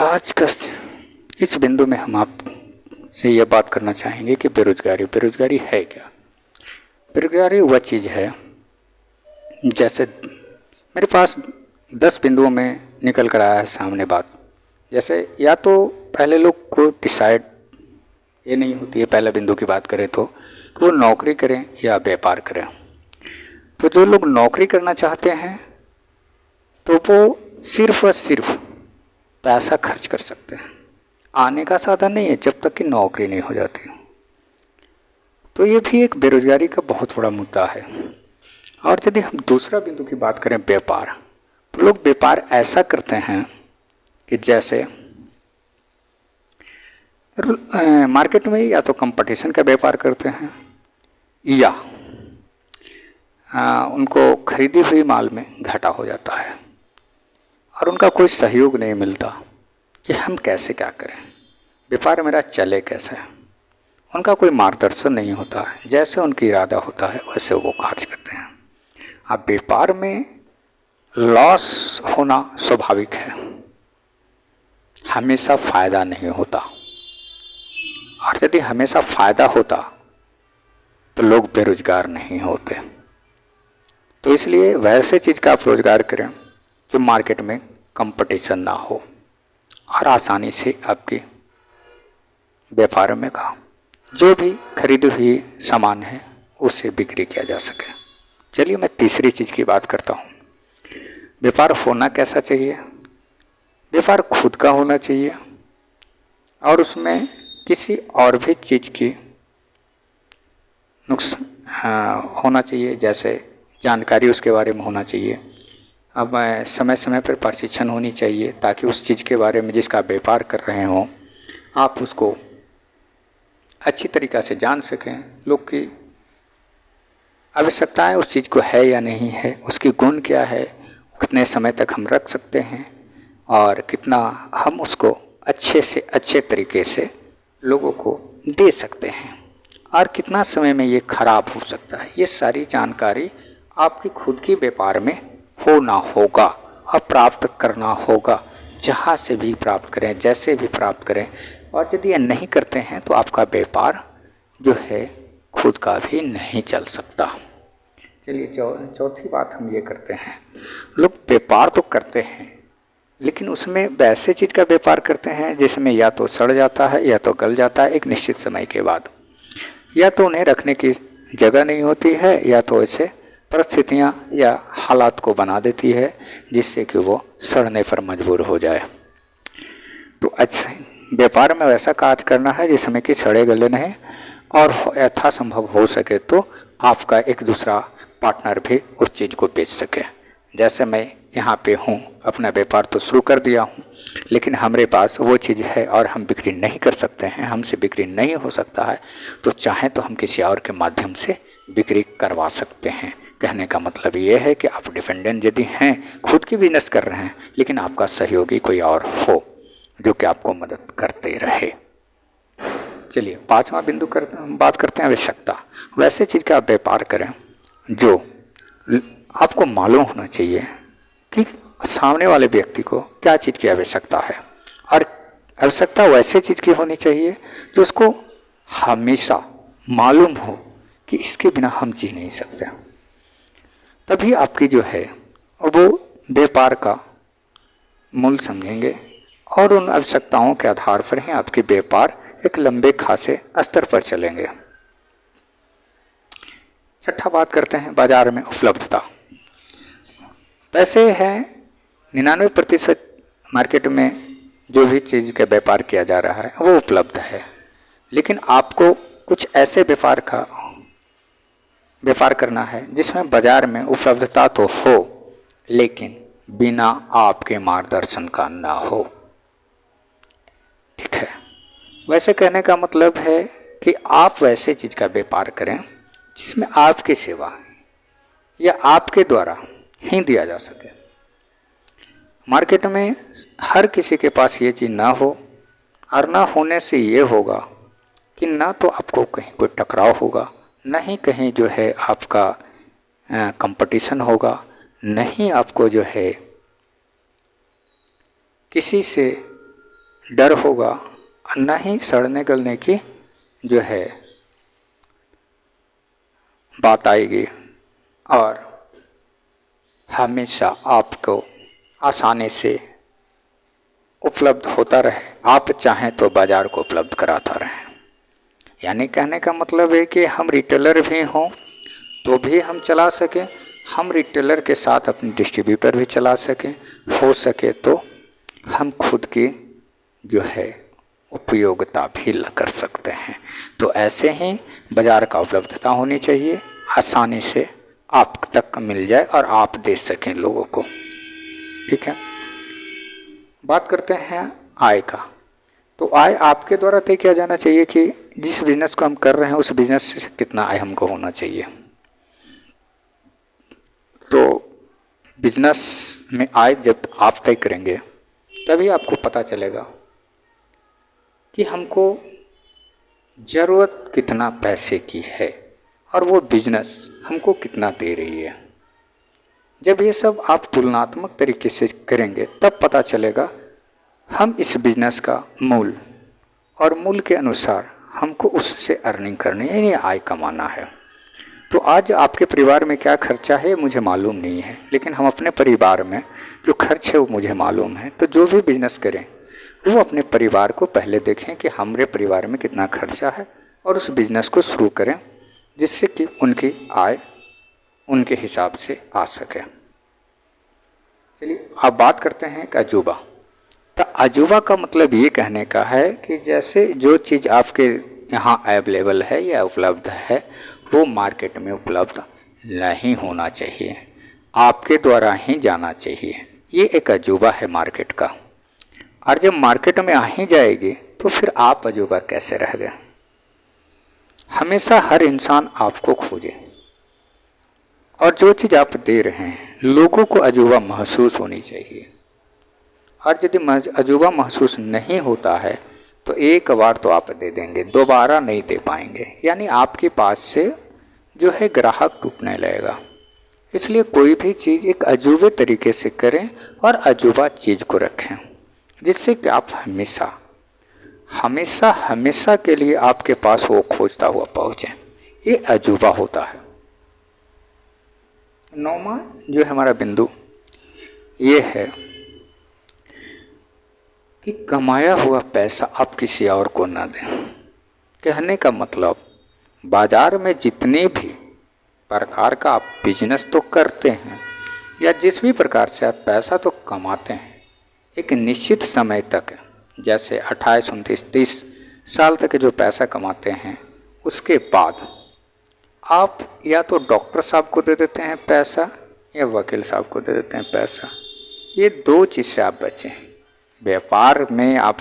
आज का इस बिंदु में हम आपसे ये बात करना चाहेंगे कि बेरोजगारी है क्या। बेरोजगारी वह चीज़ है, जैसे मेरे पास 10 बिंदुओं में निकल कर आया है सामने बात। जैसे या तो पहले लोग को डिसाइड ये नहीं होती है, पहले बिंदु की बात करें तो, कि वो नौकरी करें या व्यापार करें। तो जो लोग नौकरी करना चाहते हैं तो वो सिर्फ और सिर्फ पैसा खर्च कर सकते हैं, आने का साधन नहीं है जब तक कि नौकरी नहीं हो जाती। तो ये भी एक बेरोजगारी का बहुत बड़ा मुद्दा है। और यदि हम दूसरा बिंदु की बात करें व्यापार, तो लोग व्यापार ऐसा करते हैं कि जैसे मार्केट में या तो कंपटीशन का व्यापार करते हैं या उनको खरीदी हुई माल में घाटा हो जाता है और उनका कोई सहयोग नहीं मिलता कि हम कैसे क्या करें, व्यापार मेरा चले कैसे। उनका कोई मार्गदर्शन नहीं होता है, जैसे उनकी इरादा होता है वैसे वो खर्च करते हैं। अब व्यापार में लॉस होना स्वाभाविक है, हमेशा फायदा नहीं होता, और यदि हमेशा फायदा होता तो लोग बेरोजगार नहीं होते। तो इसलिए वैसे चीज़ का आप रोजगार करें जो मार्केट में कंपटीशन ना हो और आसानी से आपके व्यापार में का जो भी खरीदी हुई सामान है उससे बिक्री किया जा सके। चलिए मैं तीसरी चीज़ की बात करता हूँ। व्यापार होना कैसा चाहिए? व्यापार खुद का होना चाहिए और उसमें किसी और भी चीज़ की होना चाहिए, जैसे जानकारी उसके बारे में होना चाहिए। अब समय समय पर प्रशिक्षण होनी चाहिए ताकि उस चीज़ के बारे में जिसका व्यापार कर रहे हों आप उसको अच्छी तरीक़ा से जान सकें। लोग की आवश्यकताएं उस चीज़ को है या नहीं है, उसकी गुण क्या है, कितने समय तक हम रख सकते हैं और कितना हम उसको अच्छे से अच्छे तरीके से लोगों को दे सकते हैं और कितना समय में ये खराब हो सकता है। ये सारी जानकारी आपकी खुद की व्यापार में होना होगा और प्राप्त करना होगा, जहाँ से भी प्राप्त करें, जैसे भी प्राप्त करें। और यदि ये नहीं करते हैं तो आपका व्यापार जो है खुद का भी नहीं चल सकता। चलिए चौथी बात हम ये करते हैं, लोग व्यापार तो करते हैं लेकिन उसमें वैसे चीज़ का व्यापार करते हैं जिसमें या तो सड़ जाता है या तो गल जाता है एक निश्चित समय के बाद, या तो उन्हें रखने की जगह नहीं होती है या तो ऐसे परिस्थितियाँ या हालात को बना देती है जिससे कि वो सड़ने पर मजबूर हो जाए। तो अच्छा व्यापार में वैसा कार्य करना है जिसमें कि सड़े गले नहीं और यथासंभव हो सके तो आपका एक दूसरा पार्टनर भी उस चीज़ को बेच सके। जैसे मैं यहाँ पे हूँ, अपना व्यापार तो शुरू कर दिया हूँ लेकिन हमारे पास वो चीज़ है और हम बिक्री नहीं कर सकते हैं, हमसे बिक्री नहीं हो सकता है, तो चाहें तो हम किसी और के माध्यम से बिक्री करवा सकते हैं। कहने का मतलब ये है कि आप डिपेंडेंट यदि हैं, खुद की बिजनेस कर रहे हैं लेकिन आपका सहयोगी कोई और हो जो कि आपको मदद करते रहे। चलिए पांचवा बिंदु बात करते हैं आवश्यकता। वैसे चीज़ का आप व्यापार करें जो आपको मालूम होना चाहिए कि सामने वाले व्यक्ति को क्या चीज़ की आवश्यकता है, और आवश्यकता वैसे चीज़ की होनी चाहिए जो उसको हमेशा मालूम हो कि इसके बिना हम जी नहीं सकते। तभी आपकी जो है वो व्यापार का मूल समझेंगे और उन आवश्यकताओं के आधार पर ही आपके व्यापार एक लंबे खासे स्तर पर चलेंगे। छठा बात करते हैं बाजार में उपलब्धता। पैसे है 99% मार्केट में जो भी चीज़ का व्यापार किया जा रहा है वो उपलब्ध है, लेकिन आपको कुछ ऐसे व्यापार करना है जिसमें बाजार में उपलब्धता तो हो लेकिन बिना आपके मार्गदर्शन का ना हो। ठीक है, वैसे कहने का मतलब है कि आप वैसे चीज़ का व्यापार करें जिसमें आपकी सेवा या आपके द्वारा ही दिया जा सके। मार्केट में हर किसी के पास ये चीज़ ना हो, और ना होने से ये होगा कि ना तो आपको कहीं कोई टकराव होगा, ना ही कहीं जो है आपका कंपटीशन होगा, नहीं आपको जो है किसी से डर होगा, न ही सड़ने गलने की जो है बात आएगी, और हमेशा आपको आसानी से उपलब्ध होता रहे। आप चाहें तो बाज़ार को उपलब्ध कराता रहें। यानी कहने का मतलब है कि हम रिटेलर भी हों तो भी हम चला सकें, हम रिटेलर के साथ अपनी डिस्ट्रीब्यूटर भी चला सकें, हो सके तो हम खुद की जो है उपयोगिता भी कर सकते हैं। तो ऐसे ही बाज़ार का उपलब्धता होनी चाहिए, आसानी से आप तक मिल जाए और आप दे सकें लोगों को। ठीक है, बात करते हैं आय का। तो आय आपके द्वारा तय किया जाना चाहिए कि जिस बिजनेस को हम कर रहे हैं उस बिजनेस से कितना आय हमको होना चाहिए। तो बिजनेस में आय जब आप तय करेंगे तभी आपको पता चलेगा कि हमको ज़रूरत कितना पैसे की है और वो बिजनेस हमको कितना दे रही है। जब ये सब आप तुलनात्मक तरीके से करेंगे तब पता चलेगा हम इस बिजनेस का मूल और मूल के अनुसार हमको उससे अर्निंग करनी है, यानी आय कमाना है। तो आज आपके परिवार में क्या खर्चा है मुझे मालूम नहीं है, लेकिन हम अपने परिवार में जो खर्च है वो मुझे मालूम है। तो जो भी बिजनेस करें वो अपने परिवार को पहले देखें कि हमारे परिवार में कितना खर्चा है और उस बिज़नेस को शुरू करें जिससे कि उनकी आय उनके हिसाब से आ सके। चलिए अब बात करते हैं एक अजूबा। तो अजूबा का मतलब ये कहने का है कि जैसे जो चीज़ आपके यहाँ अवेलेबल है या उपलब्ध है वो मार्केट में उपलब्ध नहीं होना चाहिए, आपके द्वारा ही जाना चाहिए। ये एक अजूबा है मार्केट का। और जब मार्केट में आ ही जाएगी तो फिर आप अजूबा कैसे रह गए। हमेशा हर इंसान आपको खोजे और जो चीज़ आप दे रहे हैं लोगों को अजूबा महसूस होनी चाहिए। और यदि अजूबा महसूस नहीं होता है तो एक बार तो आप दे देंगे, दोबारा नहीं दे पाएंगे, यानी आपके पास से जो है ग्राहक टूटने लगेगा। इसलिए कोई भी चीज़ एक अजूबे तरीके से करें और अजूबा चीज़ को रखें जिससे कि आप हमेशा हमेशा हमेशा के लिए आपके पास वो खोजता हुआ पहुँचे। ये अजूबा होता है। 9वां जो है हमारा बिंदु ये है कि कमाया हुआ पैसा आप किसी और को ना दें। कहने का मतलब बाज़ार में जितने भी प्रकार का आप बिजनेस तो करते हैं या जिस भी प्रकार से आप पैसा तो कमाते हैं, एक निश्चित समय तक, जैसे 28, 29, 30 साल तक जो पैसा कमाते हैं उसके बाद आप या तो डॉक्टर साहब को दे देते हैं पैसा या वकील साहब को दे देते हैं पैसा। ये दो चीज़ से आप बचें। व्यापार में आप